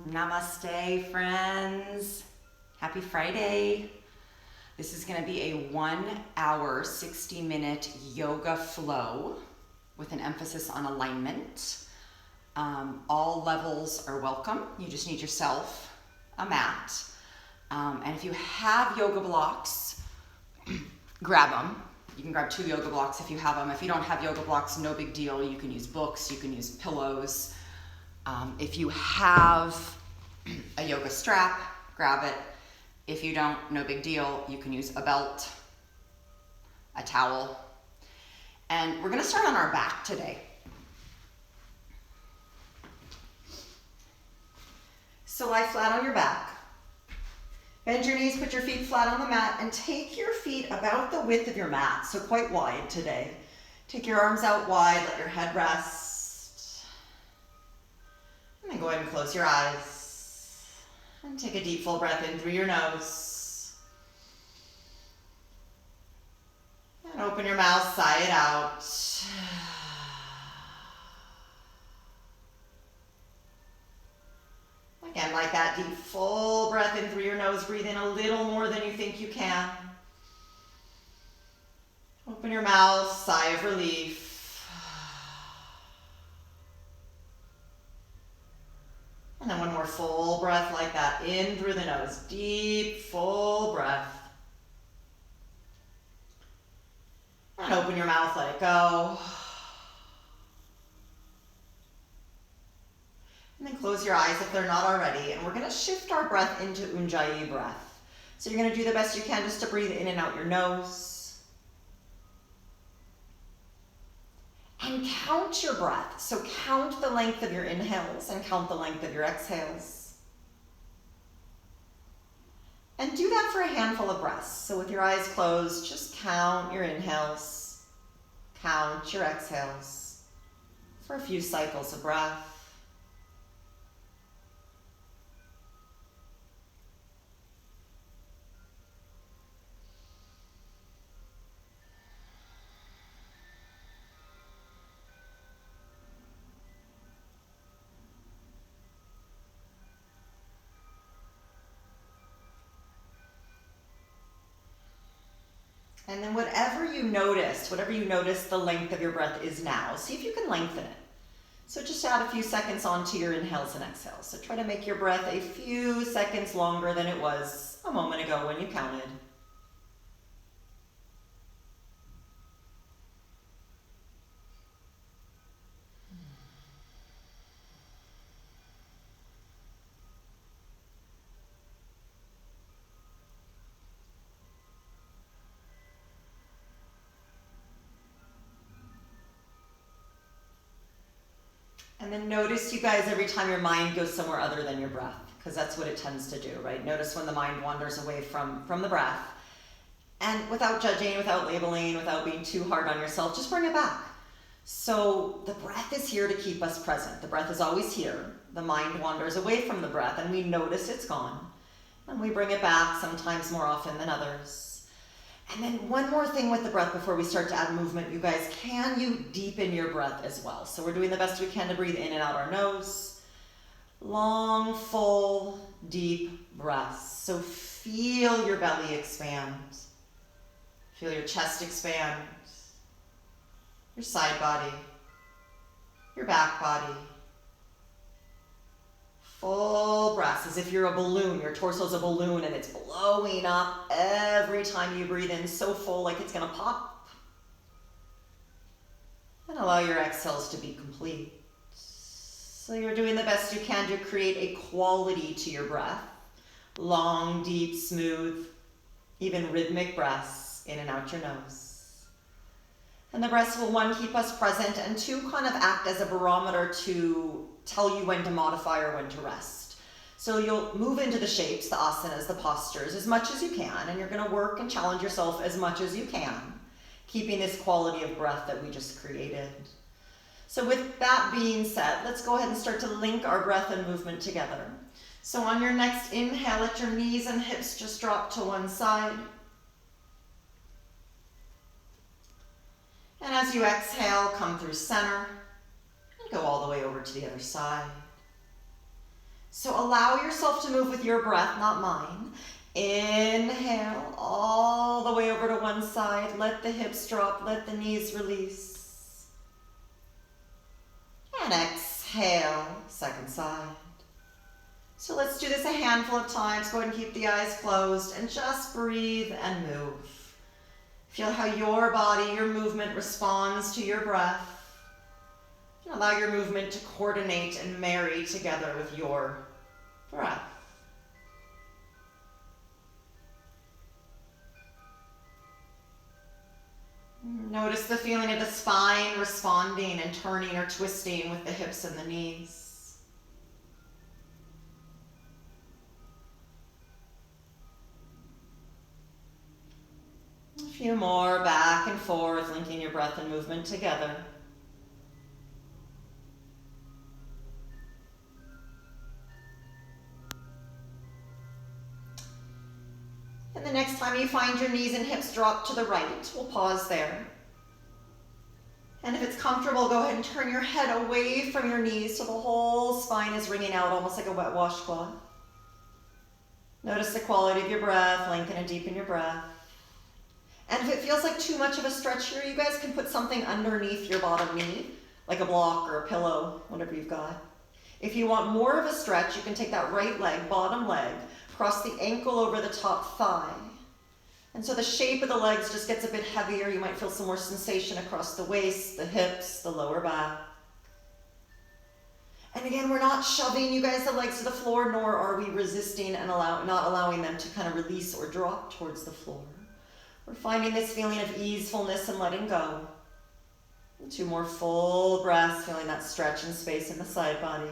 Namaste, friends. Happy Friday. This is going to be a 1 hour, 60-minute yoga flow with an emphasis on alignment. All levels are welcome. You just need yourself a mat. And if you have yoga blocks, grab them. You can grab 2 yoga blocks if you have them. If you don't have yoga blocks, no big deal. You can use books, you can use pillows. If you have a yoga strap, grab it. If you don't, no big deal. You can use a belt, a towel. And we're gonna start on our back today. So lie flat on your back. Bend your knees, put your feet flat on the mat, and take your feet about the width of your mat, so quite wide today. Take your arms out wide, let your head rest. And then go ahead and close your eyes. And take a deep full breath in through your nose. And open your mouth, sigh it out. Again, like that deep full breath in through your nose. Breathe in a little more than you think you can. Open your mouth, sigh of relief. And then one more full breath like that, in through the nose. Deep, full breath. And open your mouth, let it go. And then close your eyes if they're not already. And we're going to shift our breath into Ujjayi breath. So you're going to do the best you can just to breathe in and out your nose. And count your breath. So count the length of your inhales and count the length of your exhales. And do that for a handful of breaths. So with your eyes closed, just count your inhales, count your exhales for a few cycles of breath. And then whatever you notice the length of your breath is now, see if you can lengthen it. So just add a few seconds onto your inhales and exhales. So try to make your breath a few seconds longer than it was a moment ago when you counted. And then notice, you guys, every time your mind goes somewhere other than your breath, because that's what it tends to do, right? Notice when the mind wanders away from the breath. And without judging, without labeling, without being too hard on yourself, just bring it back. So the breath is here to keep us present. The breath is always here. The mind wanders away from the breath and we notice it's gone. And we bring it back, sometimes more often than others. And then one more thing with the breath before we start to add movement, you guys, can you deepen your breath as well? So we're doing the best we can to breathe in and out our nose. Long, full, deep breaths. So feel your belly expand. Feel your chest expand. Your side body. Your back body. Full breaths, as if you're a balloon. Your torso's a balloon and it's blowing up every time you breathe in, so full like it's gonna pop. And allow your exhales to be complete. So you're doing the best you can to create a quality to your breath. Long, deep, smooth, even rhythmic breaths in and out your nose. And the breaths will, 1, keep us present, and 2, kind of act as a barometer to tell you when to modify or when to rest. So you'll move into the shapes, the asanas, the postures, as much as you can, and you're going to work and challenge yourself as much as you can, keeping this quality of breath that we just created. So with that being said, let's go ahead and start to link our breath and movement together. So on your next inhale, let your knees and hips just drop to one side. And as you exhale, come through center and go all the way over to the other side. So allow yourself to move with your breath, not mine. Inhale all the way over to one side. Let the hips drop, let the knees release. And exhale, second side. So let's do this a handful of times. Go ahead and keep the eyes closed and just breathe and move. Feel how your body, your movement responds to your breath. And allow your movement to coordinate and marry together with your breath. Notice the feeling of the spine responding and turning or twisting with the hips and the knees. A few more back and forth, linking your breath and movement together. And the next time you find your knees and hips drop to the right, we'll pause there. And if it's comfortable, go ahead and turn your head away from your knees so the whole spine is wringing out, almost like a wet washcloth. Notice the quality of your breath, lengthen and deepen your breath. And if it feels like too much of a stretch here, you guys can put something underneath your bottom knee, like a block or a pillow, whatever you've got. If you want more of a stretch, you can take that right leg, bottom leg, cross the ankle over the top thigh. And so the shape of the legs just gets a bit heavier. You might feel some more sensation across the waist, the hips, the lower back. And again, we're not shoving you guys the legs to the floor, nor are we resisting and not allowing them to kind of release or drop towards the floor. We're finding this feeling of easefulness and letting go. And 2 more full breaths, feeling that stretch and space in the side body.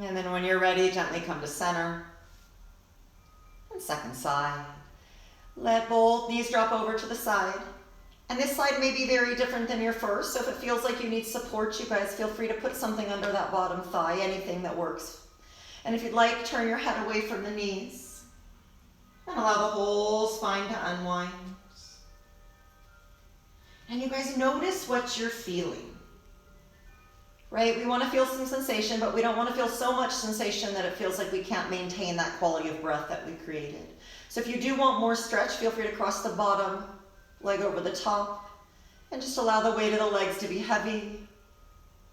And then when you're ready, gently come to center. And second side. Let both knees drop over to the side. And this side may be very different than your first, so if it feels like you need support, you guys feel free to put something under that bottom thigh, anything that works. And if you'd like, turn your head away from the knees. And allow the whole spine to unwind. And you guys notice what you're feeling. Right? We want to feel some sensation, but we don't want to feel so much sensation that it feels like we can't maintain that quality of breath that we created. So if you do want more stretch, feel free to cross the bottom leg over the top and just allow the weight of the legs to be heavy.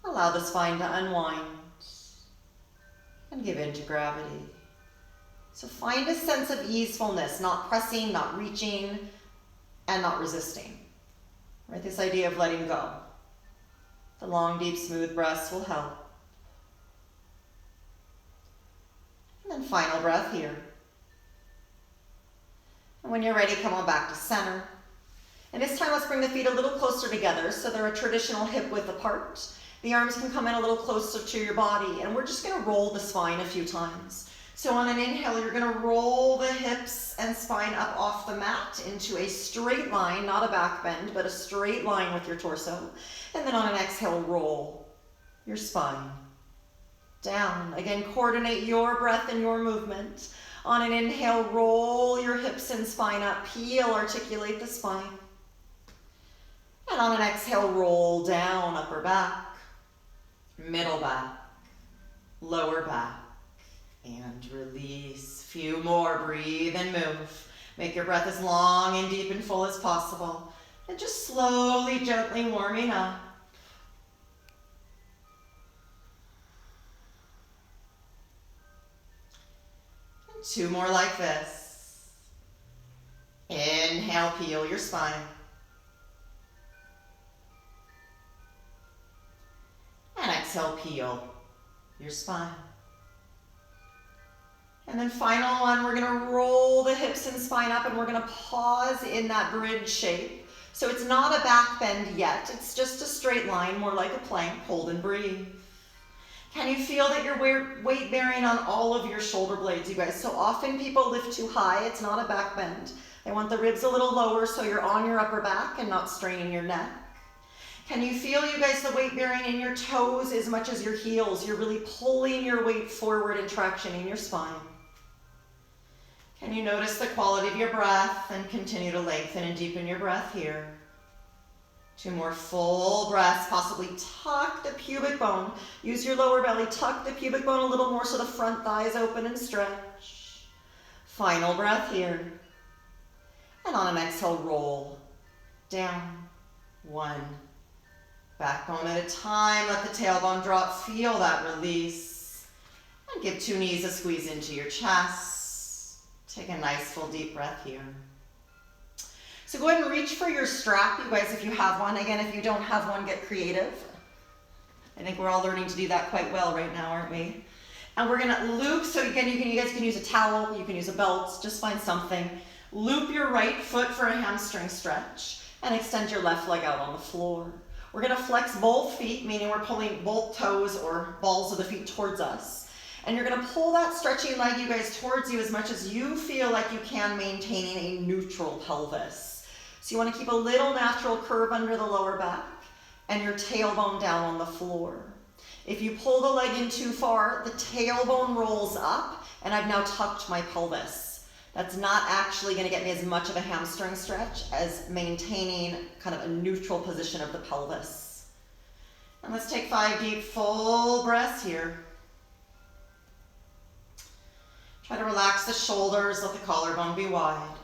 Allow the spine to unwind and give in to gravity. So find a sense of easefulness, not pressing, not reaching, and not resisting. Right? This idea of letting go. The long, deep, smooth breaths will help. And then final breath here. And when you're ready, come on back to center. And this time, let's bring the feet a little closer together so they're a traditional hip width apart. The arms can come in a little closer to your body, and we're just going to roll the spine a few times. So on an inhale, you're going to roll the hips and spine up off the mat into a straight line, not a back bend, but a straight line with your torso. And then on an exhale, roll your spine down. Again, coordinate your breath and your movement. On an inhale, roll your hips and spine up, peel, articulate the spine. And on an exhale, roll down, upper back, middle back, lower back. And release. Few more. Breathe and move. Make your breath as long and deep and full as possible. And just slowly, gently warming up. And 2 more like this. Inhale, peel your spine. And exhale, peel your spine. And then final one, we're going to roll the hips and spine up and we're going to pause in that bridge shape. So it's not a back bend yet. It's just a straight line, more like a plank. Hold and breathe. Can you feel that your weight bearing on all of your shoulder blades, you guys? So often people lift too high. It's not a back bend. They want the ribs a little lower so you're on your upper back and not straining your neck. Can you feel, you guys, the weight bearing in your toes as much as your heels? You're really pulling your weight forward and tractioning your spine. Can you notice the quality of your breath and continue to lengthen and deepen your breath here? 2 more full breaths, possibly tuck the pubic bone. Use your lower belly, tuck the pubic bone a little more so the front thigh is open and stretch. Final breath here. And on an exhale, roll down. 1. Backbone at a time, let the tailbone drop, feel that release. And give 2 knees a squeeze into your chest. Take a nice full deep breath here. So go ahead and reach for your strap, you guys, if you have one. Again, if you don't have one, get creative. I think we're all learning to do that quite well right now, aren't we? And we're gonna loop, so again, you guys can use a towel, you can use a belt, just find something. Loop your right foot for a hamstring stretch and extend your left leg out on the floor. We're gonna flex both feet, meaning we're pulling both toes or balls of the feet towards us. And you're gonna pull that stretching leg, you guys, towards you as much as you feel like you can, maintaining a neutral pelvis. So you wanna keep a little natural curve under the lower back and your tailbone down on the floor. If you pull the leg in too far, the tailbone rolls up and I've now tucked my pelvis. That's not actually gonna get me as much of a hamstring stretch as maintaining kind of a neutral position of the pelvis. And let's take 5 deep, full breaths here. Try to relax the shoulders, let the collarbone be wide.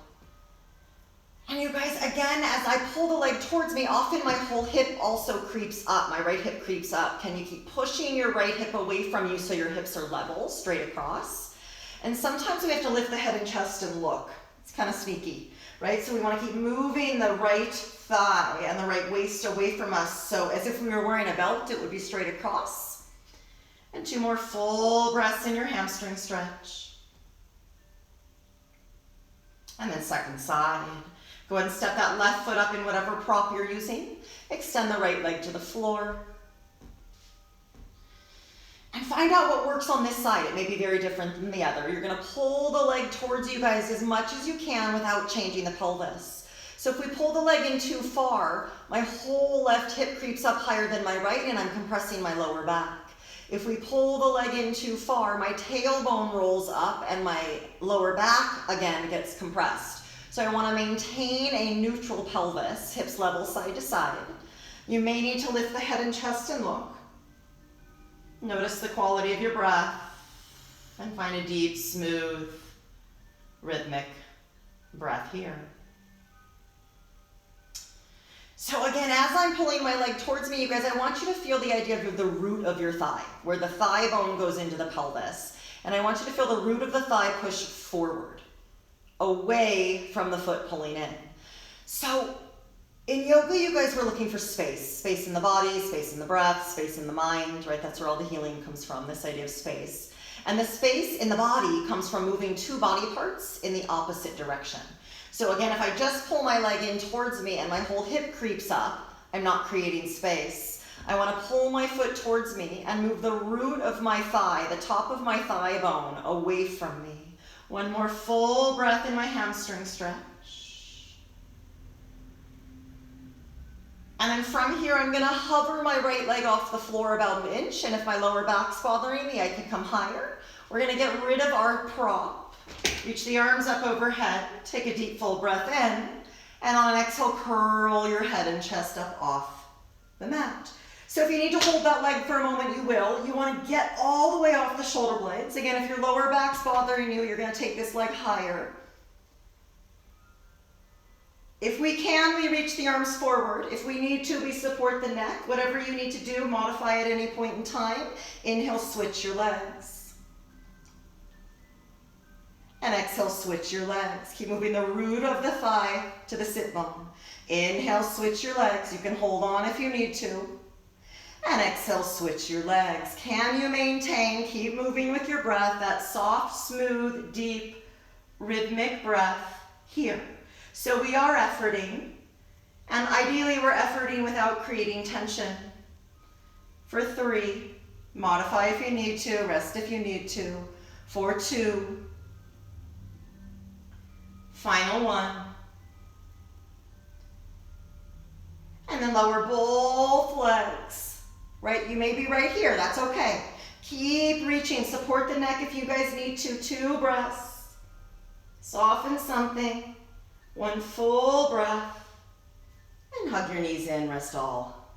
And you guys, again, as I pull the leg towards me, often my whole hip also creeps up. My right hip creeps up. Can you keep pushing your right hip away from you so your hips are level, straight across? And sometimes we have to lift the head and chest and look. It's kind of sneaky, right? So we want to keep moving the right thigh and the right waist away from us. So as if we were wearing a belt, it would be straight across. And 2 more full breaths in your hamstring stretch. And then second side. Go ahead and step that left foot up in whatever prop you're using. Extend the right leg to the floor. And find out what works on this side. It may be very different than the other. You're gonna pull the leg towards you guys as much as you can without changing the pelvis. So if we pull the leg in too far, my whole left hip creeps up higher than my right and I'm compressing my lower back. If we pull the leg in too far, my tailbone rolls up and my lower back, again, gets compressed. So I want to maintain a neutral pelvis, hips level side to side. You may need to lift the head and chest and look. Notice the quality of your breath and find a deep, smooth, rhythmic breath here. So again, as I'm pulling my leg towards me, you guys, I want you to feel the idea of the root of your thigh, where the thigh bone goes into the pelvis. And I want you to feel the root of the thigh push forward, away from the foot pulling in. So in yoga, you guys were looking for space. Space in the body, space in the breath, space in the mind, right? That's where all the healing comes from, this idea of space. And the space in the body comes from moving 2 body parts in the opposite direction. So again, if I just pull my leg in towards me and my whole hip creeps up, I'm not creating space. I want to pull my foot towards me and move the root of my thigh, the top of my thigh bone, away from me. 1 more full breath in my hamstring stretch. And then from here, I'm gonna hover my right leg off the floor about an inch, and if my lower back's bothering me, I can come higher. We're gonna get rid of our prop. Reach the arms up overhead, take a deep full breath in, and on an exhale, curl your head and chest up off the mat. So if you need to hold that leg for a moment, you will. You want to get all the way off the shoulder blades. Again, if your lower back's bothering you, you're going to take this leg higher. If we can, we reach the arms forward. If we need to, we support the neck. Whatever you need to do, modify at any point in time. Inhale, switch your legs. And exhale, switch your legs. Keep moving the root of the thigh to the sit bone. Inhale, switch your legs. You can hold on if you need to. And exhale, switch your legs. Can you maintain, keep moving with your breath, that soft, smooth, deep, rhythmic breath here. So we are efforting, and ideally we're efforting without creating tension. For 3, modify if you need to, rest if you need to. For 2, final 1. And then lower both legs. Right, you may be right here, that's okay. Keep reaching, support the neck if you guys need to. 2 breaths. Soften something. 1 full breath. And hug your knees in, rest all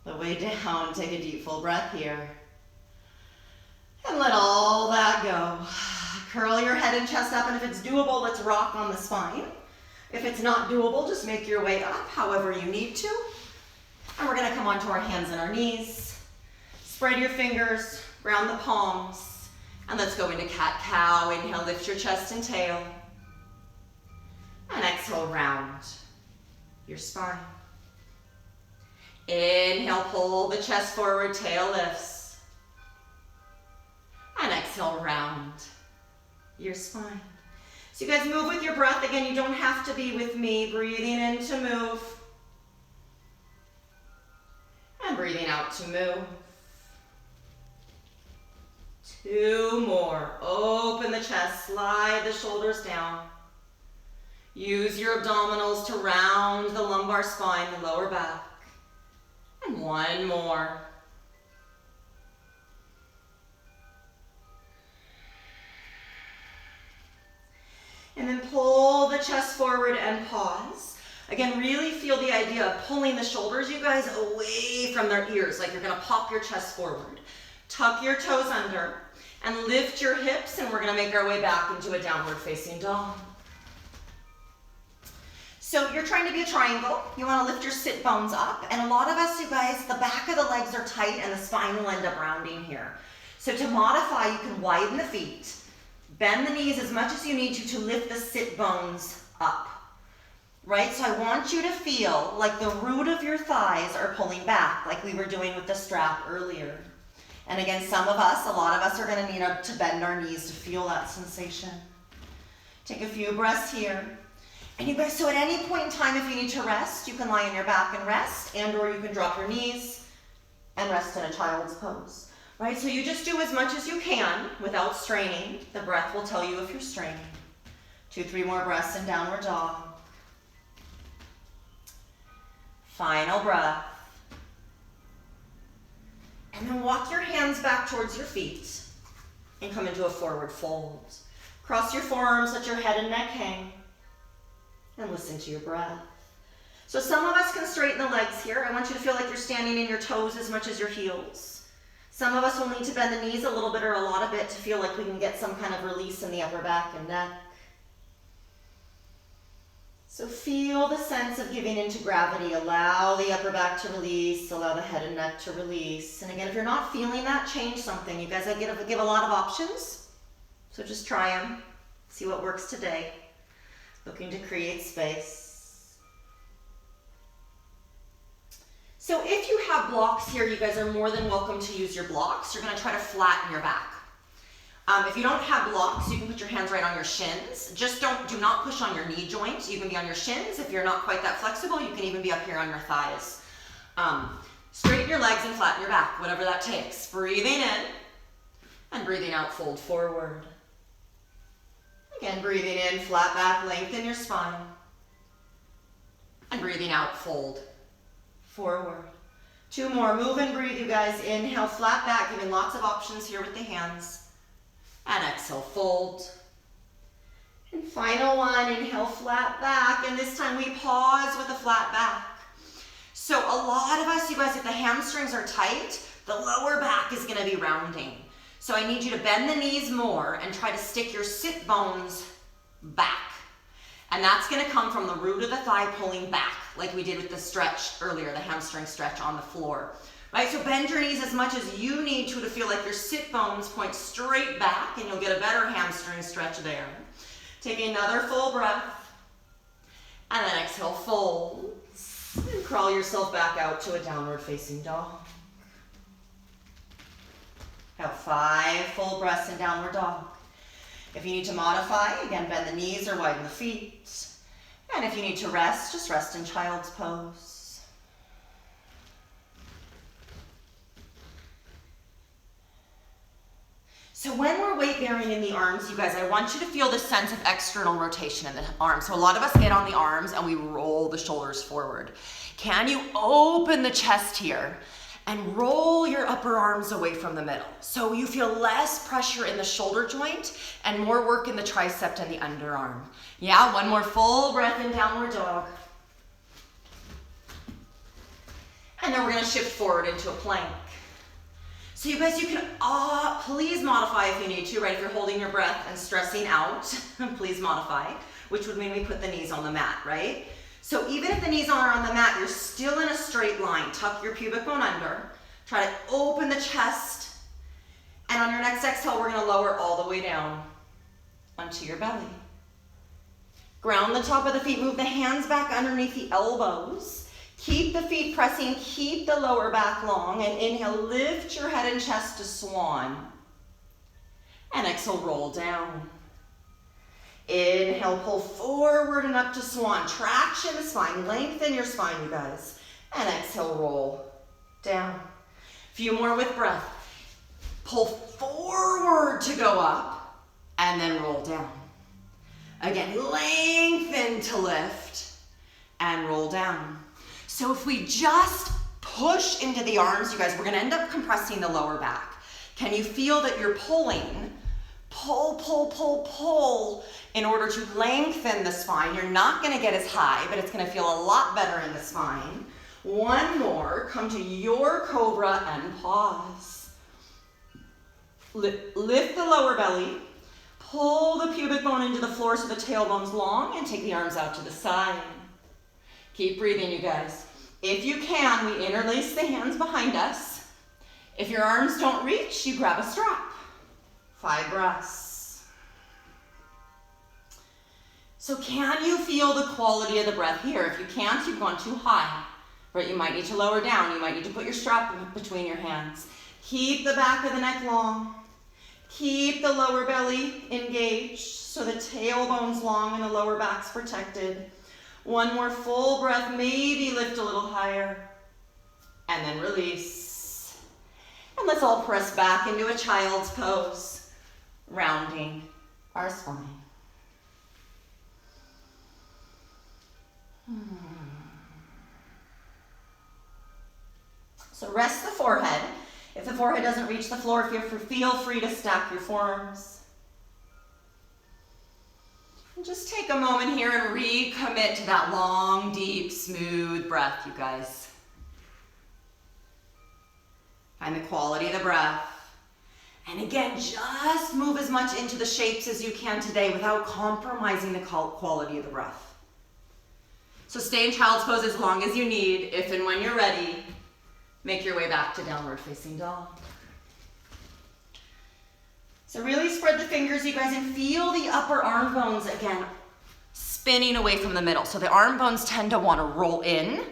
the way down. Take a deep full breath here. And let all that go. Curl your head and chest up, and if it's doable, let's rock on the spine. If it's not doable, just make your way up however you need to. And we're gonna come onto our hands and our knees. Spread your fingers, ground the palms, and let's go into cat-cow. Inhale, lift your chest and tail. And exhale, round your spine. Inhale, pull the chest forward, tail lifts. And exhale, round your spine. So you guys move with your breath. Again, you don't have to be with me. Breathing in to move. And breathing out to move. 2 more. Open the chest, slide the shoulders down. Use your abdominals to round the lumbar spine, the lower back. And 1 more. And then pull the chest forward and pause. Again, really feel the idea of pulling the shoulders, you guys, away from their ears, like you're gonna pop your chest forward. Tuck your toes under and lift your hips, and we're gonna make our way back into a downward facing dog. So you're trying to be a triangle. You wanna lift your sit bones up, and a lot of us, you guys, the back of the legs are tight and the spine will end up rounding here. So to modify, you can widen the feet, bend the knees as much as you need to lift the sit bones up, right? So I want you to feel like the root of your thighs are pulling back, like we were doing with the strap earlier. And again, some of us, a lot of us are gonna need to bend our knees to feel that sensation. Take a few breaths here. And you guys, so at any point in time, if you need to rest, you can lie on your back and rest, and or you can drop your knees and rest in a child's pose. Right, so you just do as much as you can without straining. The breath will tell you if you're straining. 2, 3 more breaths in downward dog. Final breath. And then walk your hands back towards your feet and come into a forward fold. Cross your forearms, let your head and neck hang, and listen to your breath. So some of us can straighten the legs here. I want you to feel like you're standing in your toes as much as your heels. Some of us will need to bend the knees a little bit or a lot of it to feel like we can get some kind of release in the upper back and neck. So feel the sense of giving into gravity. Allow the upper back to release, allow the head and neck to release. And again, if you're not feeling that, change something. You guys, I give a lot of options, so just try them. See what works today. Looking to create space. So if you have blocks here, you guys are more than welcome to use your blocks. You're gonna try to flatten your back. If you don't have blocks, you can put your hands right on your shins. Just do not push on your knee joint. You can be on your shins. If you're not quite that flexible, you can even be up here on your thighs. Straighten your legs and flatten your back, whatever that takes. Breathing in and breathing out, fold forward. Again, breathing in, flat back, lengthen your spine. And breathing out, fold forward. 2 more, move and breathe, you guys. Inhale, flat back, giving lots of options here with the hands. And exhale, fold. And final one, inhale, flat back. And this time we pause with a flat back. So a lot of us, you guys, if the hamstrings are tight, the lower back is gonna be rounding. So I need you to bend the knees more and try to stick your sit bones back. And that's gonna come from the root of the thigh pulling back, like we did with the stretch earlier, the hamstring stretch on the floor. Right, so bend your knees as much as you need to feel like your sit bones point straight back, and you'll get a better hamstring stretch there. Take another full breath, and then exhale, fold, and crawl yourself back out to a downward facing dog. Have 5 full breaths in downward dog. If you need to modify, again, bend the knees or widen the feet. And if you need to rest, just rest in child's pose. So when we're weight bearing in the arms, you guys, I want you to feel the sense of external rotation in the arms. So a lot of us get on the arms and we roll the shoulders forward. Can you open the chest here and roll your upper arms away from the middle? So you feel less pressure in the shoulder joint and more work in the tricep and the underarm. Yeah, 1 more full breath in downward dog. And then we're gonna shift forward into a plank. So you guys, you can please modify if you need to, right? If you're holding your breath and stressing out, please modify, which would mean we put the knees on the mat, right? So even if the knees are on the mat, you're still in a straight line. Tuck your pubic bone under. Try to open the chest. And on your next exhale, we're gonna lower all the way down onto your belly. Ground the top of the feet, move the hands back underneath the elbows. Keep the feet pressing, keep the lower back long, and inhale, lift your head and chest to swan. And exhale, roll down. Inhale, pull forward and up to swan. Traction the spine, lengthen your spine, you guys. And exhale, roll down. Few more with breath. Pull forward to go up, and then roll down. Again, lengthen to lift, and roll down. So if we just push into the arms, you guys, we're gonna end up compressing the lower back. Can you feel that you're pulling? Pull, pull, pull, pull in order to lengthen the spine. You're not gonna get as high, but it's gonna feel a lot better in the spine. One more, come to your cobra and pause. Lift the lower belly. Pull the pubic bone into the floor so the tailbone's long and take the arms out to the side. Keep breathing, you guys. If you can, we interlace the hands behind us. If your arms don't reach, you grab a strap. 5 breaths. So can you feel the quality of the breath here? If you can't, you've gone too high. Right, you might need to lower down. You might need to put your strap between your hands. Keep the back of the neck long. Keep the lower belly engaged so the tailbone's long and the lower back's protected. One more full breath, maybe lift a little higher, and then release. And let's all press back into a child's pose, rounding our spine. So rest the forehead. If the forehead doesn't reach the floor, feel free to stack your forearms. And just take a moment here and recommit to that long, deep, smooth breath, you guys. Find the quality of the breath. And again, just move as much into the shapes as you can today without compromising the quality of the breath. So stay in child's pose as long as you need. If and when you're ready, make your way back to downward facing dog. So really spread the fingers, you guys, and feel the upper arm bones again spinning away from the middle. So the arm bones tend to want to roll in.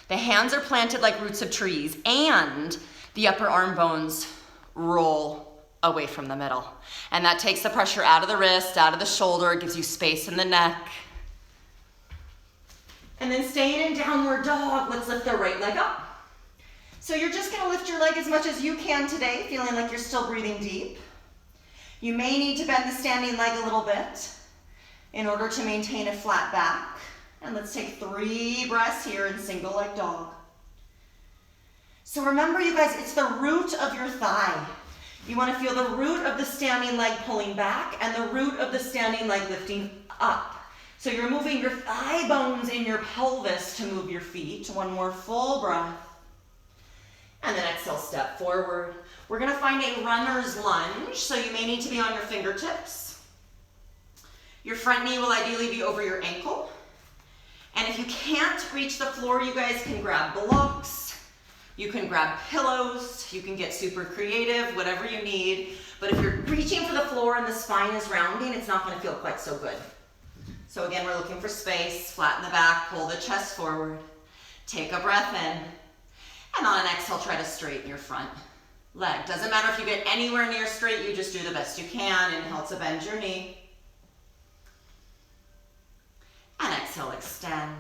The hands are planted like roots of trees, and the upper arm bones roll away from the middle. And that takes the pressure out of the wrist, out of the shoulder, gives you space in the neck. And then staying in downward dog, let's lift the right leg up. So you're just gonna lift your leg as much as you can today, feeling like you're still breathing deep. You may need to bend the standing leg a little bit in order to maintain a flat back. And let's take 3 breaths here in single leg dog. So remember, you guys, it's the root of your thigh. You wanna feel the root of the standing leg pulling back and the root of the standing leg lifting up. So you're moving your thigh bones in your pelvis to move your feet. One more full breath. And then exhale, step forward. We're gonna find a runner's lunge, so you may need to be on your fingertips. Your front knee will ideally be over your ankle. And if you can't reach the floor, you guys can grab blocks, you can grab pillows, you can get super creative, whatever you need. But if you're reaching for the floor and the spine is rounding, it's not gonna feel quite so good. So again, we're looking for space, flatten the back, pull the chest forward, take a breath in, and on an exhale, try to straighten your front leg. Doesn't matter if you get anywhere near straight, you just do the best you can. Inhale to bend your knee. And exhale, extend.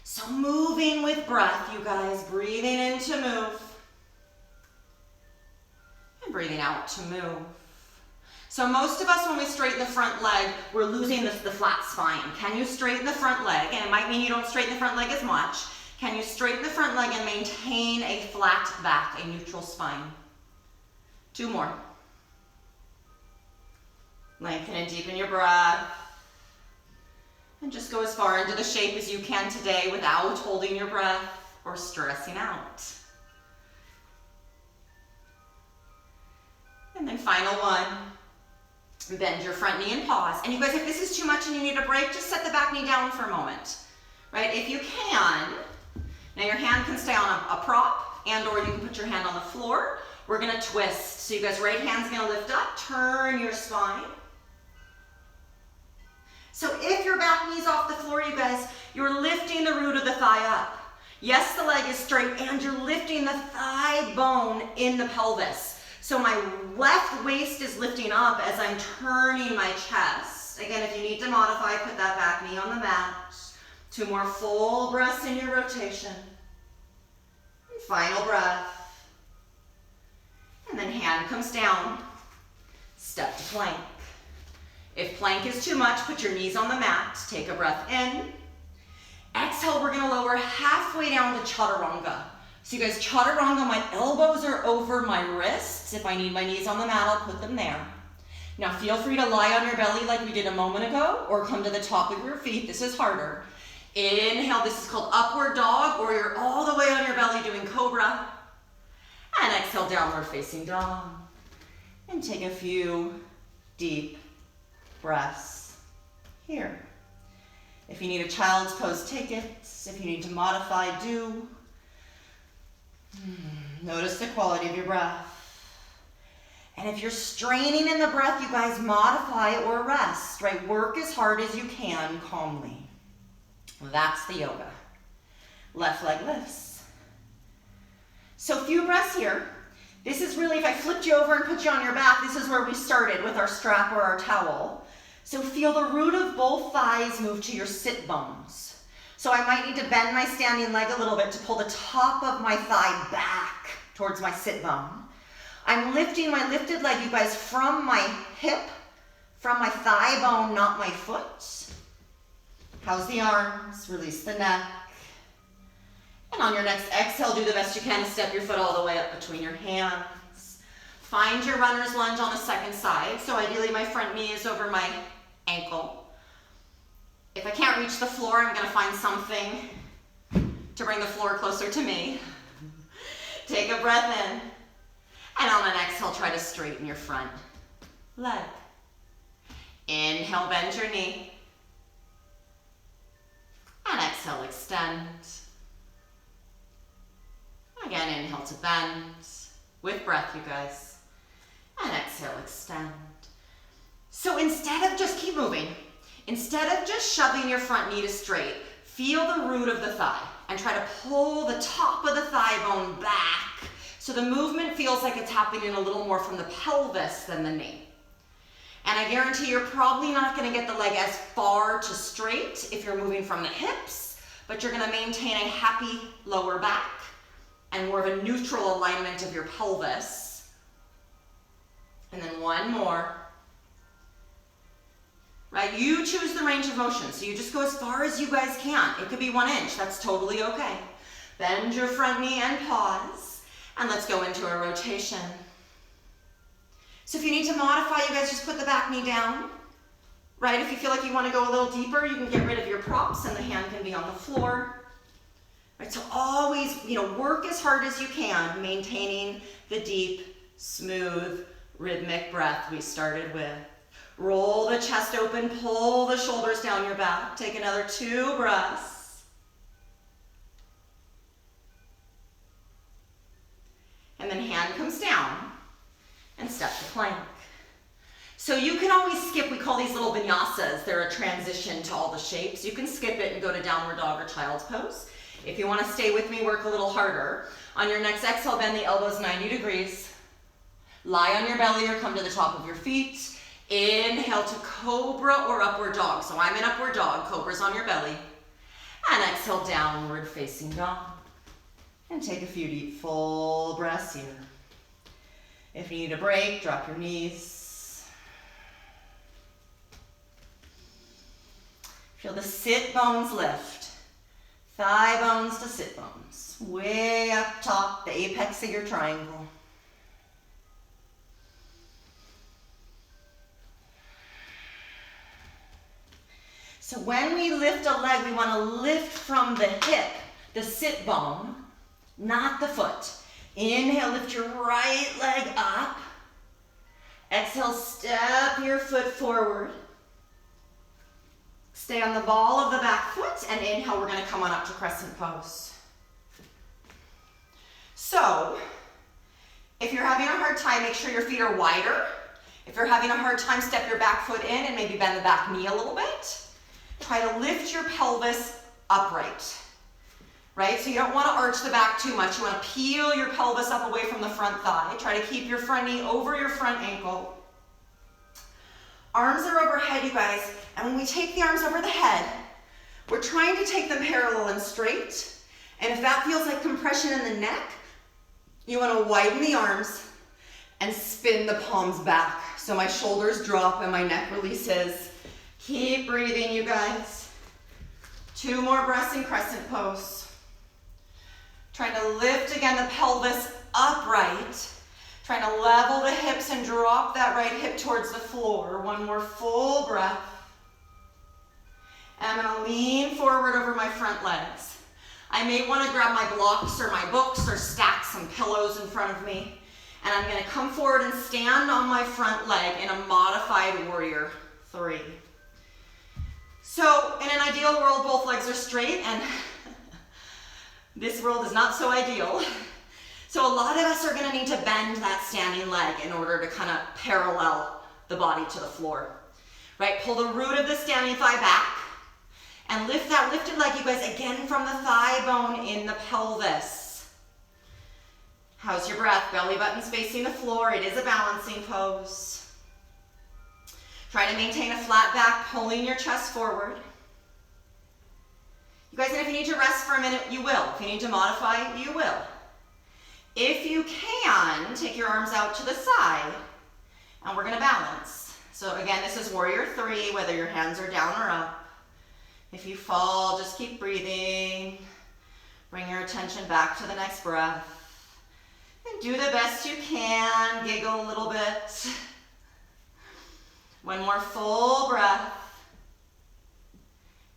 So moving with breath, you guys, breathing in to move. And breathing out to move. So most of us, when we straighten the front leg, we're losing the flat spine. Can you straighten the front leg? And it might mean you don't straighten the front leg as much. Can you straighten the front leg and maintain a flat back, a neutral spine? 2 more. Lengthen and deepen your breath. And just go as far into the shape as you can today without holding your breath or stressing out. And then final one, bend your front knee and pause. And you guys, if this is too much and you need a break, just set the back knee down for a moment, right? If you can, now your hand can stay on a prop and or you can put your hand on the floor. We're gonna twist. So you guys, right hand's gonna lift up, turn your spine. So if your back knee's off the floor, you guys, you're lifting the root of the thigh up. Yes, the leg is straight and you're lifting the thigh bone in the pelvis. So my left waist is lifting up as I'm turning my chest. Again, if you need to modify, put that back knee on the mat. 2 more full breaths in your rotation. And final breath. And then hand comes down. Step to plank. If plank is too much, put your knees on the mat. Take a breath in. Exhale, we're gonna lower halfway down to chaturanga. So you guys, chaturanga, my elbows are over my wrists. If I need my knees on the mat, I'll put them there. Now feel free to lie on your belly like we did a moment ago, or come to the top of your feet. This is harder. Inhale, this is called upward dog, or you're all the way on your belly doing cobra. And exhale, downward facing dog. And take a few deep breaths here. If you need a child's pose, take it. If you need to modify, do. Notice the quality of your breath. And if you're straining in the breath, you guys, modify or rest, right? Work as hard as you can calmly. That's the yoga. Left leg lifts. So a few breaths here. This is really, if I flipped you over and put you on your back, this is where we started with our strap or our towel. So feel the root of both thighs move to your sit bones. So I might need to bend my standing leg a little bit to pull the top of my thigh back towards my sit bone. I'm lifting my lifted leg, you guys, from my hip, from my thigh bone, not my foot. House the arms, release the neck. And on your next exhale, do the best you can to step your foot all the way up between your hands. Find your runner's lunge on the second side. So ideally my front knee is over my ankle. If I can't reach the floor, I'm gonna find something to bring the floor closer to me. Take a breath in. And on an exhale, try to straighten your front leg. Inhale, bend your knee. And exhale, extend. Again, inhale to bend. With breath, you guys. And exhale, extend. So instead of just keep moving, instead of just shoving your front knee to straight, feel the root of the thigh and try to pull the top of the thigh bone back so the movement feels like it's happening a little more from the pelvis than the knee. And I guarantee you're probably not going to get the leg as far to straight if you're moving from the hips, but you're going to maintain a happy lower back and more of a neutral alignment of your pelvis. And then one more. Right, you choose the range of motion, so you just go as far as you guys can. It could be 1 inch, that's totally okay. Bend your front knee and pause, and let's go into a rotation. So if you need to modify, you guys just put the back knee down. Right, if you feel like you want to go a little deeper, you can get rid of your props and the hand can be on the floor. Right, so always, work as hard as you can, maintaining the deep, smooth, rhythmic breath we started with. Roll the chest open, pull the shoulders down your back. Take another 2 breaths. And then hand comes down and step to plank. So you can always skip, we call these little vinyasas. They're a transition to all the shapes. You can skip it and go to downward dog or child's pose. If you want to stay with me, work a little harder. On your next exhale, bend the elbows 90 degrees. Lie on your belly or come to the top of your feet. Inhale to cobra or upward dog. So I'm in upward dog, cobra's on your belly. And exhale, downward facing dog. And take a few deep full breaths here. If you need a break, drop your knees. Feel the sit bones lift. Thigh bones to sit bones. Way up top, the apex of your triangle. So when we lift a leg, we want to lift from the hip, the sit bone, not the foot. Inhale, lift your right leg up. Exhale, step your foot forward. Stay on the ball of the back foot, and inhale, we're gonna come on up to crescent pose. So, if you're having a hard time, make sure your feet are wider. If you're having a hard time, step your back foot in and maybe bend the back knee a little bit. Try to lift your pelvis upright, right? So you don't want to arch the back too much. You want to peel your pelvis up away from the front thigh. Try to keep your front knee over your front ankle. Arms are overhead, you guys, and when we take the arms over the head, we're trying to take them parallel and straight. And if that feels like compression in the neck, you want to widen the arms and spin the palms back. So my shoulders drop and my neck releases. Keep breathing, you guys. 2 more breaths in crescent pose. Trying to lift again the pelvis upright. Trying to level the hips and drop that right hip towards the floor. 1 more full breath. And I'm gonna lean forward over my front legs. I may wanna grab my blocks or my books or stack some pillows in front of me. And I'm gonna come forward and stand on my front leg in a modified warrior 3. So in an ideal world, both legs are straight, and this world is not so ideal. So a lot of us are gonna need to bend that standing leg in order to kind of parallel the body to the floor, right? Pull the root of the standing thigh back and lift that lifted leg, you guys, again from the thigh bone in the pelvis. How's your breath? Belly button's facing the floor. It is a balancing pose. Try to maintain a flat back, pulling your chest forward. You guys, and if you need to rest for a minute, you will. If you need to modify, you will. If you can, take your arms out to the side, and we're gonna balance. So again, this is warrior 3, whether your hands are down or up. If you fall, just keep breathing. Bring your attention back to the next breath. And do the best you can, giggle a little bit. 1 more full breath.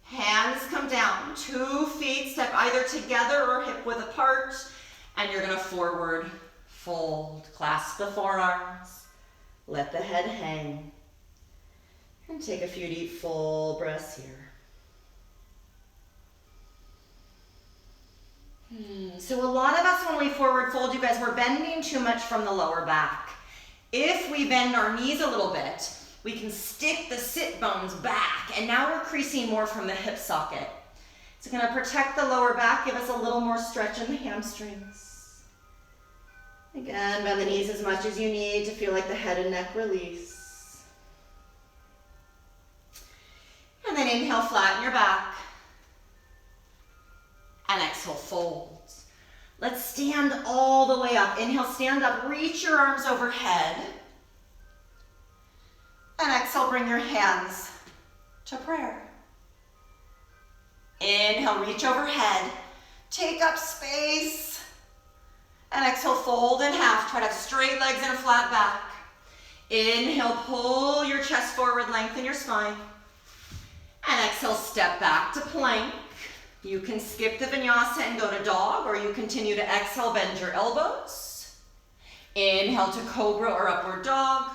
Hands come down, 2 feet step either together or hip width apart, and you're gonna forward fold. Clasp the forearms, let the head hang, and take a few deep full breaths here. So a lot of us, when we forward fold, you guys, we're bending too much from the lower back. If we bend our knees a little bit, we can stick the sit bones back, and now we're creasing more from the hip socket. It's gonna protect the lower back, give us a little more stretch in the hamstrings. Again, bend the knees as much as you need to feel like the head and neck release. And then inhale, flatten your back. And exhale, fold. Let's stand all the way up. Inhale, stand up, reach your arms overhead. And exhale, bring your hands to prayer. Inhale, reach overhead. Take up space. And exhale, fold in half. Try to have straight legs and a flat back. Inhale, pull your chest forward, lengthen your spine. And exhale, step back to plank. You can skip the vinyasa and go to dog, or you continue to exhale, bend your elbows. Inhale to cobra or upward dog.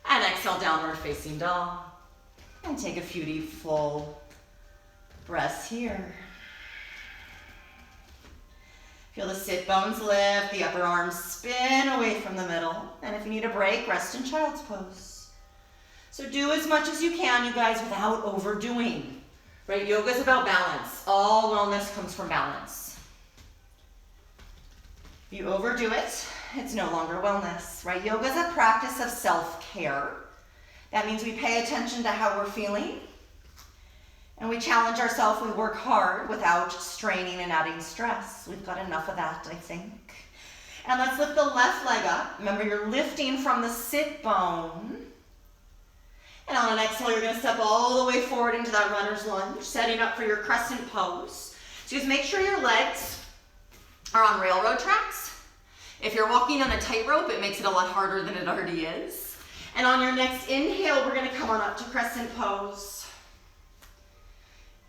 And exhale, downward facing dog. And take a few deep full breaths here. Feel the sit bones lift, the upper arms spin away from the middle. And if you need a break, rest in child's pose. So do as much as you can, you guys, without overdoing. Right, yoga is about balance. All wellness comes from balance. If you overdo it, it's no longer wellness, right? Yoga is a practice of self-care. That means we pay attention to how we're feeling, and we challenge ourselves, we work hard without straining and adding stress. We've got enough of that, I think. And let's lift the left leg up. Remember, you're lifting from the sit bone. And on an exhale, you're gonna step all the way forward into that runner's lunge, setting up for your crescent pose. So just make sure your legs are on railroad tracks. If you're walking on a tightrope, it makes it a lot harder than it already is. And on your next inhale, we're gonna come on up to crescent pose.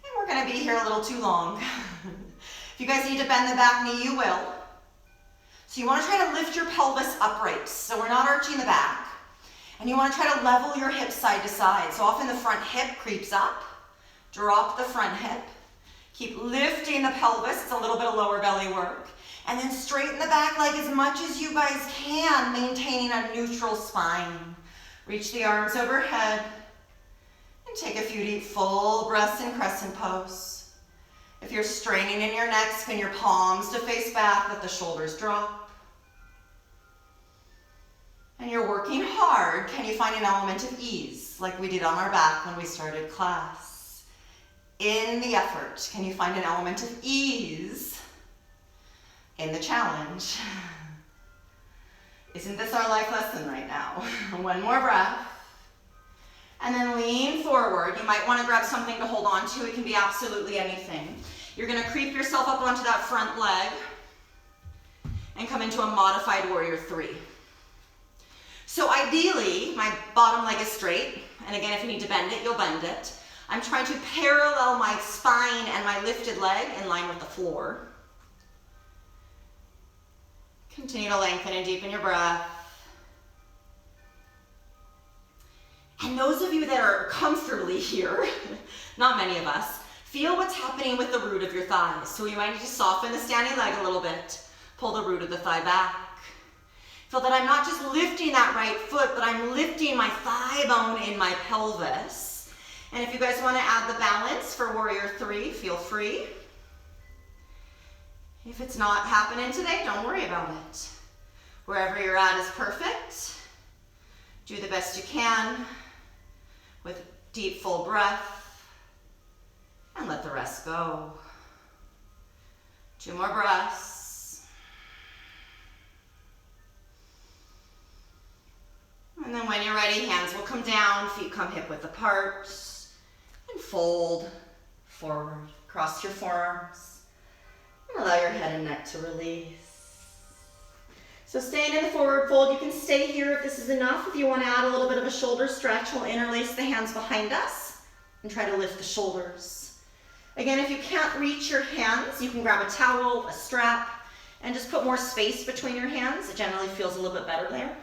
And we're gonna be here a little too long. If you guys need to bend the back knee, you will. So you wanna try to lift your pelvis upright. So we're not arching the back. And you wanna try to level your hips side to side. So often the front hip creeps up. Drop the front hip. Keep lifting the pelvis. It's a little bit of lower belly work. And then straighten the back leg as much as you guys can, maintaining a neutral spine. Reach the arms overhead. And take a few deep full breaths in crescent pose. If you're straining in your neck, spin your palms to face back, let the shoulders drop. And you're working hard. Can you find an element of ease, like we did on our back when we started class? In the effort, can you find an element of ease in the challenge? Isn't this our life lesson right now? One more breath. And then lean forward. You might want to grab something to hold on to. It can be absolutely anything. You're going to creep yourself up onto that front leg and come into a modified warrior 3. So ideally, my bottom leg is straight. And again, if you need to bend it, you'll bend it. I'm trying to parallel my spine and my lifted leg in line with the floor. Continue to lengthen and deepen your breath. And those of you that are comfortably here, not many of us, feel what's happening with the root of your thighs. So you might need to soften the standing leg a little bit. Pull the root of the thigh back. Feel that I'm not just lifting that right foot, but I'm lifting my thigh bone in my pelvis. And if you guys want to add the balance for warrior 3, feel free. If it's not happening today, don't worry about it. Wherever you're at is perfect. Do the best you can with deep, full breath, and let the rest go. 2 more breaths. And then when you're ready, hands will come down, feet come hip width apart, and fold forward. Cross your forearms, and allow your head and neck to release. So staying in the forward fold, you can stay here if this is enough. If you want to add a little bit of a shoulder stretch, we'll interlace the hands behind us and try to lift the shoulders. Again, if you can't reach your hands, you can grab a towel, a strap, and just put more space between your hands. It generally feels a little bit better there.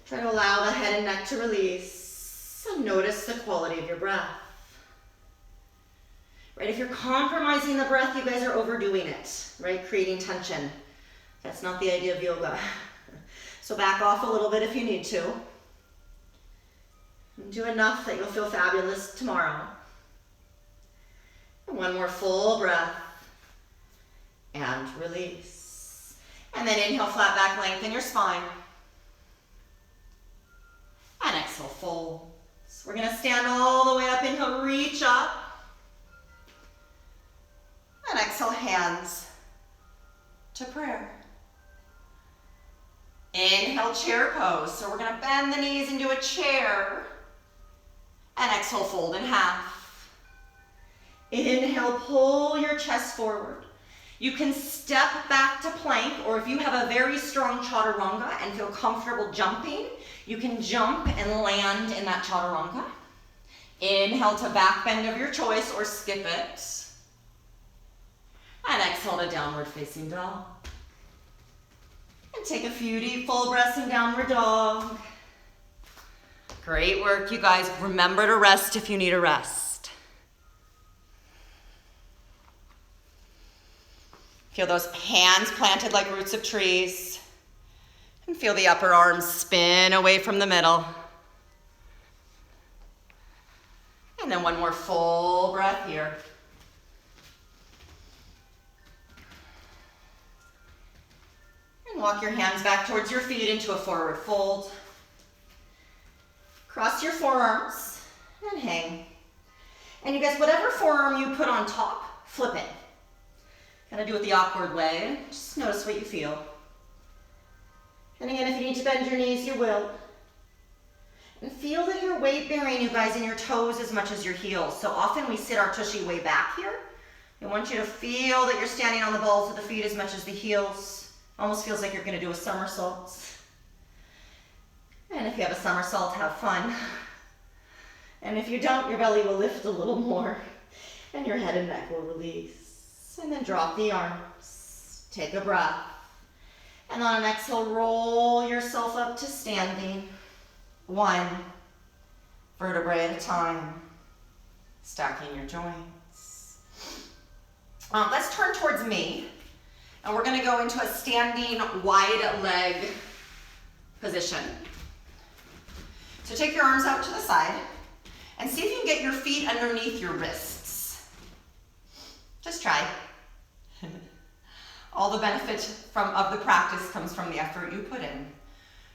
Try to allow the head and neck to release and notice the quality of your breath. Right, if you're compromising the breath, you guys are overdoing it, right? Creating tension. That's not the idea of yoga. So back off a little bit if you need to. Do enough that you'll feel fabulous tomorrow. And one more full breath. And release. And then inhale, flat back, lengthen your spine. And exhale, fold. So we're gonna stand all the way up, inhale, reach up. And exhale, hands to prayer. Inhale, chair pose. So we're gonna bend the knees and do a chair. And exhale, fold in half. Inhale, pull your chest forward. You can step back to plank, or if you have a very strong chaturanga and feel comfortable jumping, you can jump and land in that chaturanga. Inhale to back bend of your choice or skip it. And exhale to downward facing dog. And take a few deep full breaths in downward dog. Great work, you guys. Remember to rest if you need a rest. Feel those hands planted like roots of trees. And feel the upper arms spin away from the middle. And then one more full breath here. And walk your hands back towards your feet into a forward fold. Cross your forearms and hang. And you guys, whatever forearm you put on top, flip it. Kind of do it the awkward way. Just notice what you feel. And again, if you need to bend your knees, you will. And feel that you're weight bearing, you guys, in your toes as much as your heels. So often we sit our tushy way back here. I want you to feel that you're standing on the balls of the feet as much as the heels. Almost feels like you're going to do a somersault. And if you have a somersault, have fun. And if you don't, your belly will lift a little more and your head and neck will release. And then drop the arms. Take a breath. And on an exhale, roll yourself up to standing. 1 vertebrae at a time. Stacking your joints. Let's turn towards me. And we're going to go into a standing wide leg position. So take your arms out to the side and see if you can get your feet underneath your wrists. Just try. All the benefit of the practice comes from the effort you put in.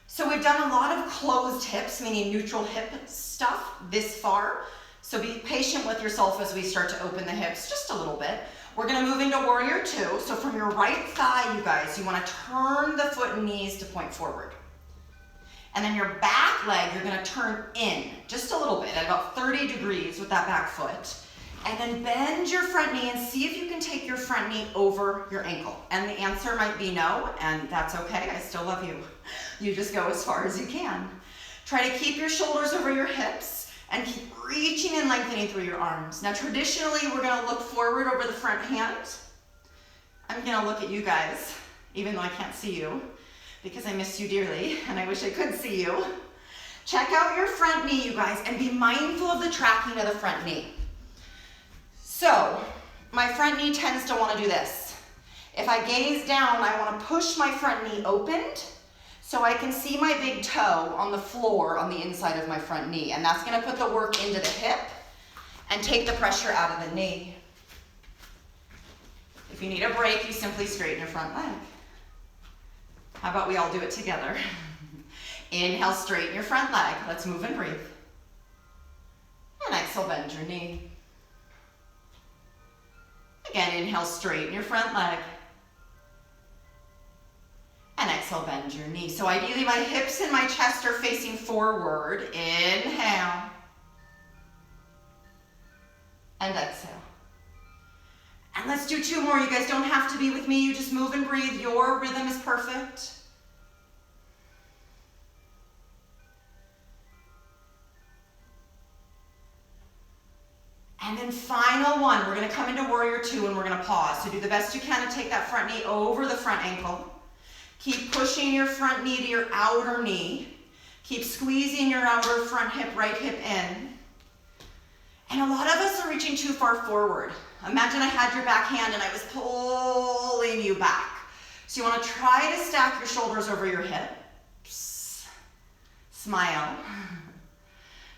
So we've done a lot of closed hips, meaning neutral hip stuff this far. So be patient with yourself as we start to open the hips just a little bit. We're going to move into warrior 2. So from your right thigh, you guys, you want to turn the foot and knees to point forward. And then your back leg, you're going to turn in just a little bit at about 30 degrees with that back foot. And then bend your front knee and see if you can take your front knee over your ankle. And the answer might be no, and that's okay. I still love you. You just go as far as you can. Try to keep your shoulders over your hips and keep reaching and lengthening through your arms. Now, traditionally, we're going to look forward over the front hand. I'm going to look at you guys, even though I can't see you, because I miss you dearly, and I wish I could see you. Check out your front knee, you guys, and be mindful of the tracking of the front knee. So, my front knee tends to want to do this. If I gaze down, I want to push my front knee opened so I can see my big toe on the floor on the inside of my front knee. And that's going to put the work into the hip and take the pressure out of the knee. If you need a break, you simply straighten your front leg. How about we all do it together? Inhale, straighten your front leg. Let's move and breathe. And exhale, bend your knee. Again, inhale, straighten your front leg. And exhale, bend your knee. So ideally, my hips and my chest are facing forward. Inhale. And exhale. And let's do 2 more. You guys don't have to be with me. You just move and breathe. Your rhythm is perfect. And then final one, we're going to come into warrior 2 and we're going to pause. So do the best you can to take that front knee over the front ankle. Keep pushing your front knee to your outer knee. Keep squeezing your outer front hip, right hip in. And a lot of us are reaching too far forward. Imagine I had your back hand and I was pulling you back. So you want to try to stack your shoulders over your hips. Smile.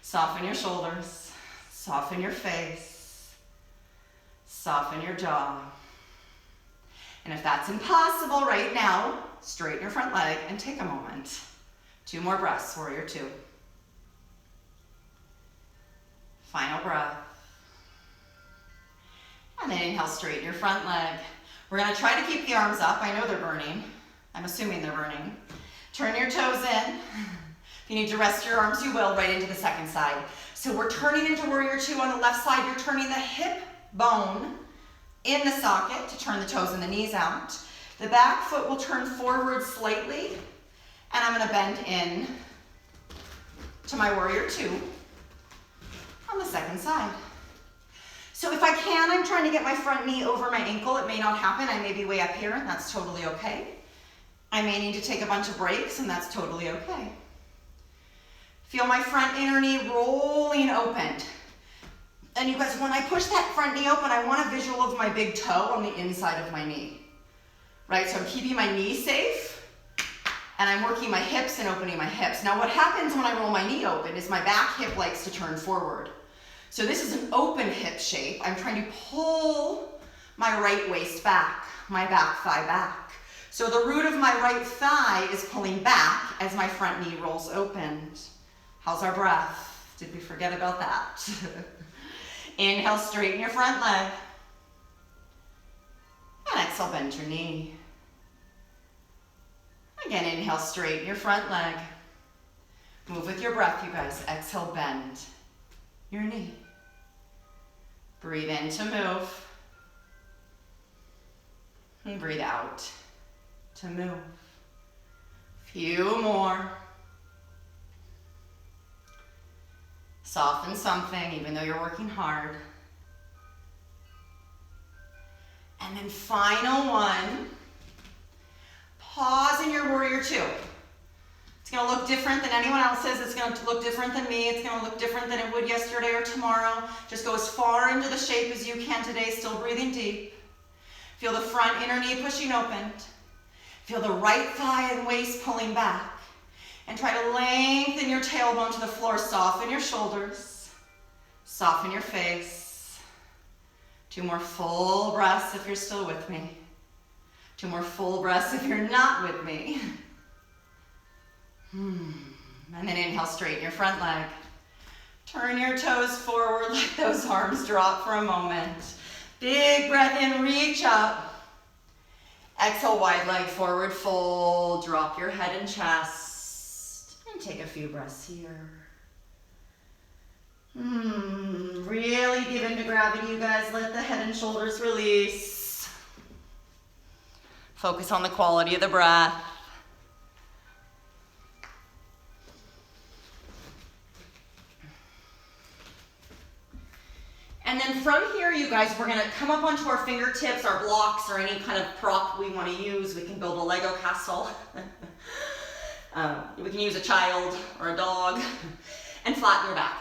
Soften your shoulders. Soften your face. Soften your jaw. And if that's impossible right now, straighten your front leg and take a moment. 2 more breaths, warrior 2. Final breath. And then inhale, straighten your front leg. We're going to try to keep the arms up. I know they're burning. I'm assuming they're burning. Turn your toes in. If you need to rest your arms, you will, right into the second side. So we're turning into warrior 2 on the left side. You're turning the hip bone in the socket to turn the toes and the knees out. The back foot will turn forward slightly, and I'm going to bend in to my warrior 2 on the second side. So if I can, I'm trying to get my front knee over my ankle. It may not happen. I may be way up here, and that's totally okay. I may need to take a bunch of breaks, and that's totally okay. Feel my front inner knee rolling open. And you guys, when I push that front knee open, I want a visual of my big toe on the inside of my knee. Right, so I'm keeping my knee safe, and I'm working my hips and opening my hips. Now what happens when I roll my knee open is my back hip likes to turn forward. So this is an open hip shape. I'm trying to pull my right waist back, my back thigh back. So the root of my right thigh is pulling back as my front knee rolls open. How's our breath? Did we forget about that? Inhale, straighten your front leg. And exhale, bend your knee. Again, inhale, straighten your front leg. Move with your breath, you guys. Exhale, bend your knee. Breathe in to move. And breathe out to move. Few more. Soften something, even though you're working hard. And then final one. Pause in your warrior two. It's gonna look different than anyone else's. It's gonna look different than me. It's gonna look different than it would yesterday or tomorrow. Just go as far into the shape as you can today, still breathing deep. Feel the front inner knee pushing open. Feel the right thigh and waist pulling back. And try to lengthen your tailbone to the floor. Soften your shoulders. Soften your face. 2 more full breaths if you're still with me. 2 more full breaths if you're not with me. And then inhale, straighten your front leg. Turn your toes forward, let those arms drop for a moment. Big breath in, reach up. Exhale, wide leg forward, fold. Drop your head and chest. And take a few breaths here. Really give into gravity, you guys. Let the head and shoulders release. Focus on the quality of the breath. And then from here, you guys, we're gonna come up onto our fingertips, our blocks, or any kind of prop we wanna use. We can build a Lego castle. We can use a child or a dog and flatten your back.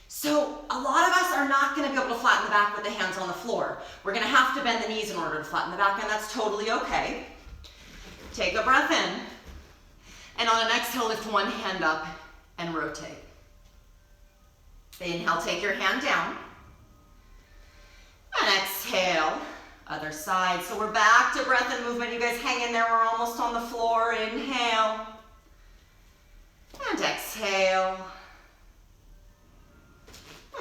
So a lot of us are not gonna be able to flatten the back with the hands on the floor. We're gonna have to bend the knees in order to flatten the back, and that's totally okay. Take a breath in, and on an exhale, lift one hand up and rotate. Inhale, take your hand down. And exhale, other side. So we're back to breath and movement. You guys hang in there, we're almost on the floor. Inhale. And exhale.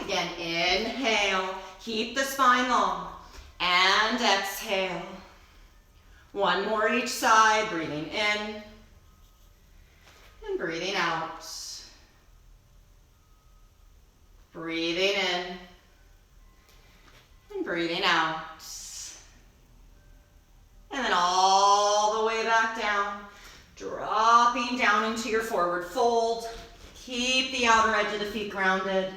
Again, inhale. Keep the spine long. And exhale. One more each side, breathing in. And breathing out. Breathing in. And breathing out. And then all the way back down. Dropping down into your forward fold. Keep the outer edge of the feet grounded.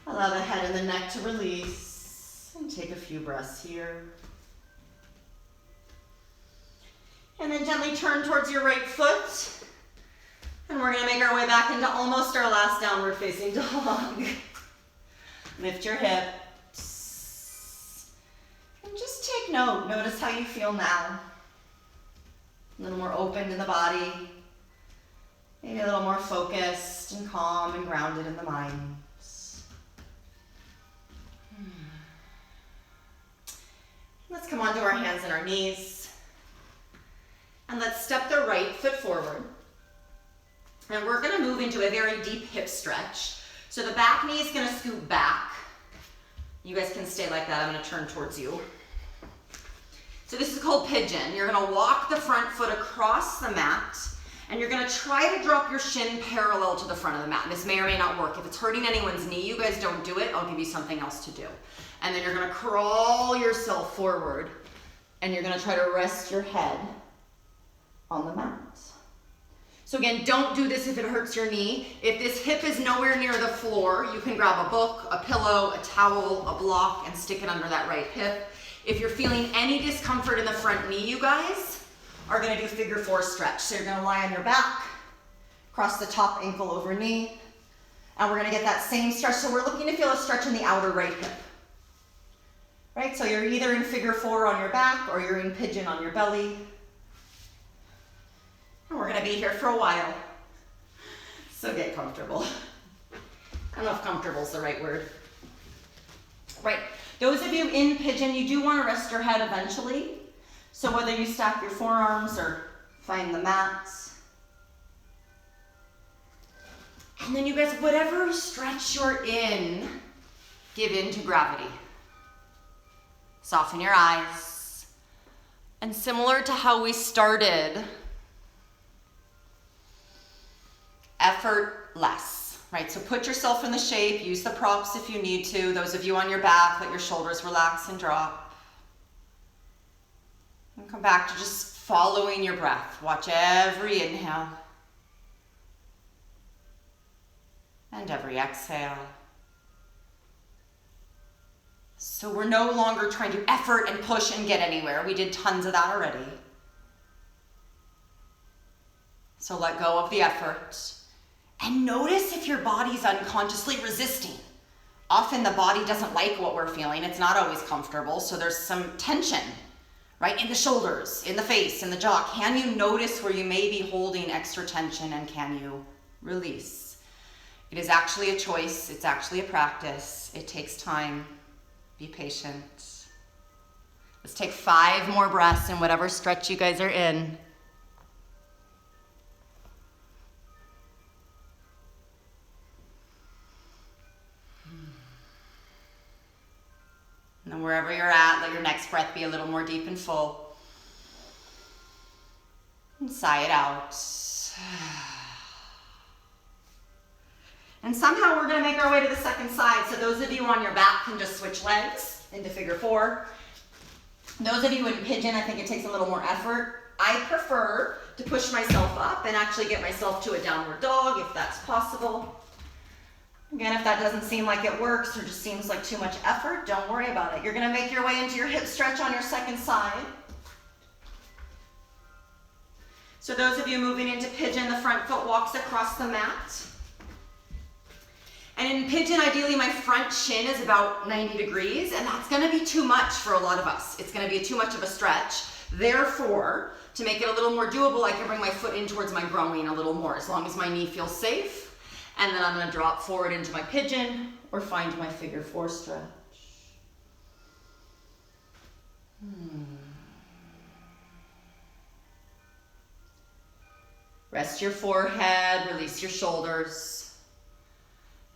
Allow the head and the neck to release. And take a few breaths here. And then gently turn towards your right foot. And we're gonna make our way back into almost our last downward facing dog. Lift your hips. And just take note. Notice how you feel now. A little more open in the body. Maybe a little more focused and calm and grounded in the mind. Let's come onto our hands and our knees. And let's step the right foot forward. And we're gonna move into a very deep hip stretch. So the back knee is gonna scoot back. You guys can stay like that. I'm gonna turn towards you. So this is called pigeon. You're gonna walk the front foot across the mat, and you're gonna try to drop your shin parallel to the front of the mat. This may or may not work. If it's hurting anyone's knee, you guys don't do it. I'll give you something else to do. And then you're gonna crawl yourself forward, and you're gonna try to rest your head on the mat. So again, don't do this if it hurts your knee. If this hip is nowhere near the floor, you can grab a book, a pillow, a towel, a block, and stick it under that right hip. If you're feeling any discomfort in the front knee, you guys are gonna do figure 4 stretch. So you're gonna lie on your back, cross the top ankle over knee, and we're gonna get that same stretch. So we're looking to feel a stretch in the outer right hip. Right, so you're either in figure 4 on your back or you're in pigeon on your belly. And we're gonna be here for a while. So get comfortable. I don't know if comfortable is the right word. Right, those of you in pigeon, you do wanna rest your head eventually. So whether you stack your forearms or find the mats. And then you guys, whatever stretch you're in, give in to gravity. Soften your eyes. And similar to how we started, effortless, right? So put yourself in the shape, use the props if you need to. Those of you on your back, let your shoulders relax and drop. And come back to just following your breath. Watch every inhale and every exhale. So we're no longer trying to effort and push and get anywhere. We did tons of that already. So let go of the effort. And notice if your body's unconsciously resisting. Often the body doesn't like what we're feeling. It's not always comfortable. So there's some tension, right? In the shoulders, in the face, in the jaw. Can you notice where you may be holding extra tension, and can you release? It is actually a choice. It's actually a practice. It takes time. Be patient. Let's take 5 more breaths in whatever stretch you guys are in. And then wherever you're at, let your next breath be a little more deep and full. And sigh it out. And somehow we're going to make our way to the second side. So those of you on your back can just switch legs into figure 4. Those of you in pigeon, I think it takes a little more effort. I prefer to push myself up and actually get myself to a downward dog if that's possible. Again, if that doesn't seem like it works or just seems like too much effort, don't worry about it. You're going to make your way into your hip stretch on your second side. So those of you moving into pigeon, the front foot walks across the mat. And in pigeon, ideally, my front shin is about 90 degrees, and that's going to be too much for a lot of us. It's going to be too much of a stretch. Therefore, to make it a little more doable, I can bring my foot in towards my groin a little more, as long as my knee feels safe. And then I'm going to drop forward into my pigeon or find my figure 4 stretch. Rest your forehead, release your shoulders.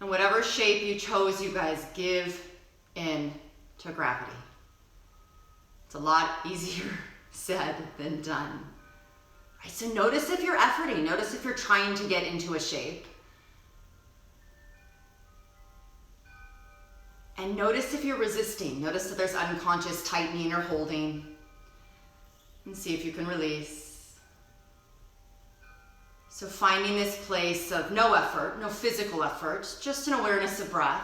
And whatever shape you chose, you guys, give in to gravity. It's a lot easier said than done. Right, so notice if you're efforting. Notice if you're trying to get into a shape. And notice if you're resisting. Notice that there's unconscious tightening or holding. And see if you can release. So finding this place of no effort, no physical effort, just an awareness of breath.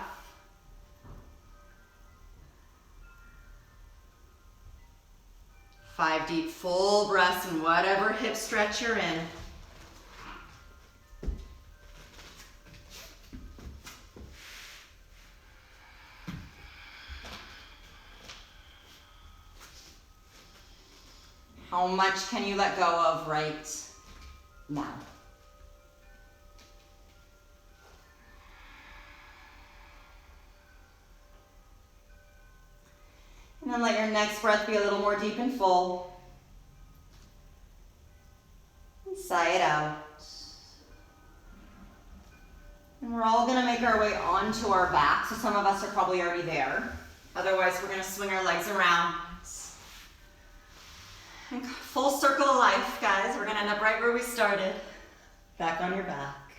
Five deep, full breaths in whatever hip stretch you're in. How much can you let go of right now? And then let your next breath be a little more deep and full. And sigh it out. And we're all going to make our way onto our back. So some of us are probably already there. Otherwise, we're going to swing our legs around. And full circle of life, guys. We're going to end up right where we started. Back on your back.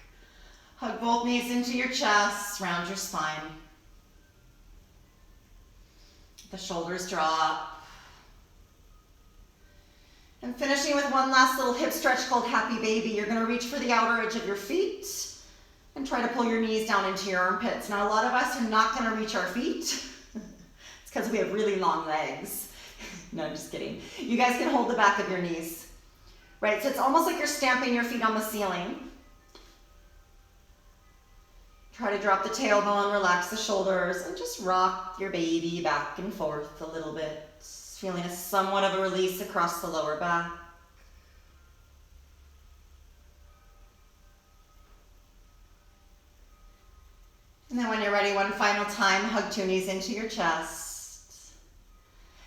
Hug both knees into your chest. Round your spine. The shoulders drop. And finishing with one last little hip stretch called Happy Baby. You're going to reach for the outer edge of your feet and try to pull your knees down into your armpits. Now, a lot of us are not going to reach our feet. It's because we have really long legs. No, I'm just kidding. You guys can hold the back of your knees. Right, so it's almost like you're stamping your feet on the ceiling. Try to drop the tailbone, relax the shoulders, and just rock your baby back and forth a little bit, feeling somewhat of a release across the lower back. And then when you're ready, one final time, hug 2 knees into your chest.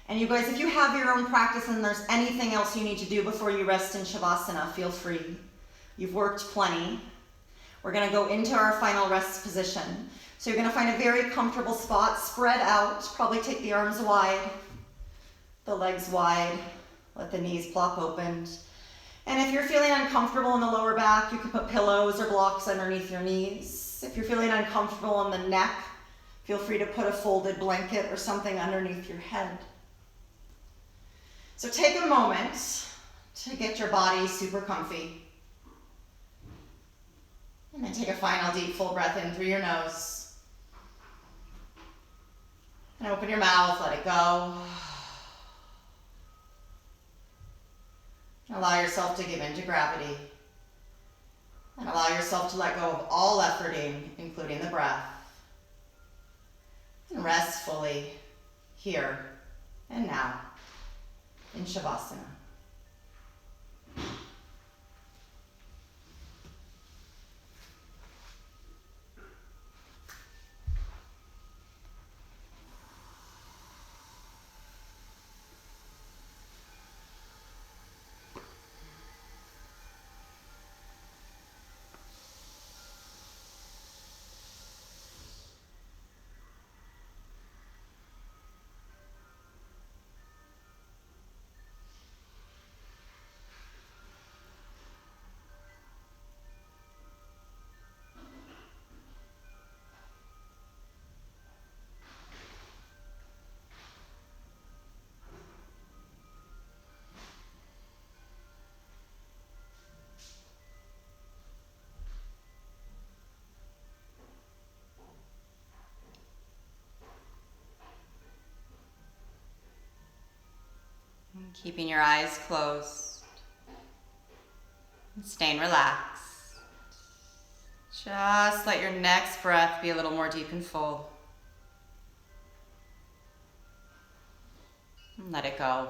And you guys, if you have your own practice and there's anything else you need to do before you rest in Shavasana, feel free. You've worked plenty. We're going to go into our final rest position. So you're going to find a very comfortable spot, spread out, probably take the arms wide, the legs wide, let the knees plop open. And if you're feeling uncomfortable in the lower back, you can put pillows or blocks underneath your knees. If you're feeling uncomfortable in the neck, feel free to put a folded blanket or something underneath your head. So take a moment to get your body super comfy. And then take a final deep full breath in through your nose. And open your mouth, let it go. Allow yourself to give in to gravity. And allow yourself to let go of all efforting, including the breath. And rest fully here and now in Shavasana. Keeping your eyes closed and staying relaxed. Just let your next breath be a little more deep and full. And let it go.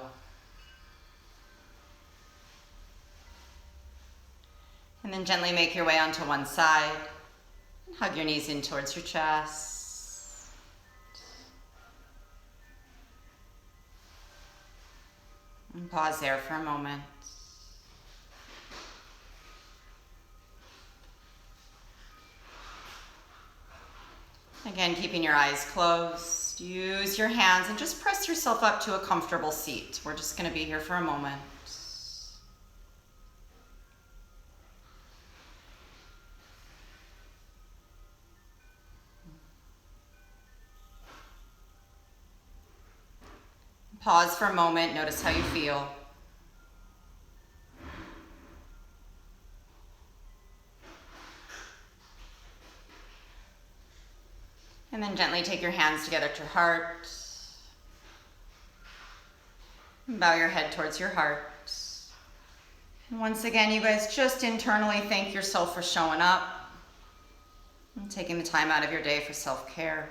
And then gently make your way onto one side and hug your knees in towards your chest. And pause there for a moment. Again, keeping your eyes closed. Use your hands and just press yourself up to a comfortable seat. We're just going to be here for a moment. Pause for a moment, notice how you feel. And then gently take your hands together to your heart. And bow your head towards your heart. And once again, you guys just internally thank yourself for showing up and taking the time out of your day for self-care.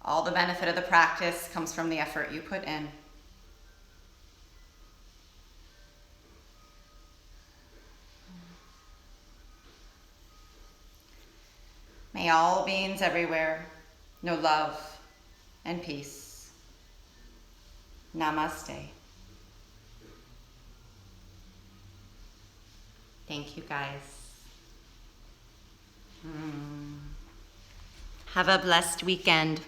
All the benefit of the practice comes from the effort you put in. May all beings everywhere know love and peace. Namaste. Thank you, guys. Have a blessed weekend.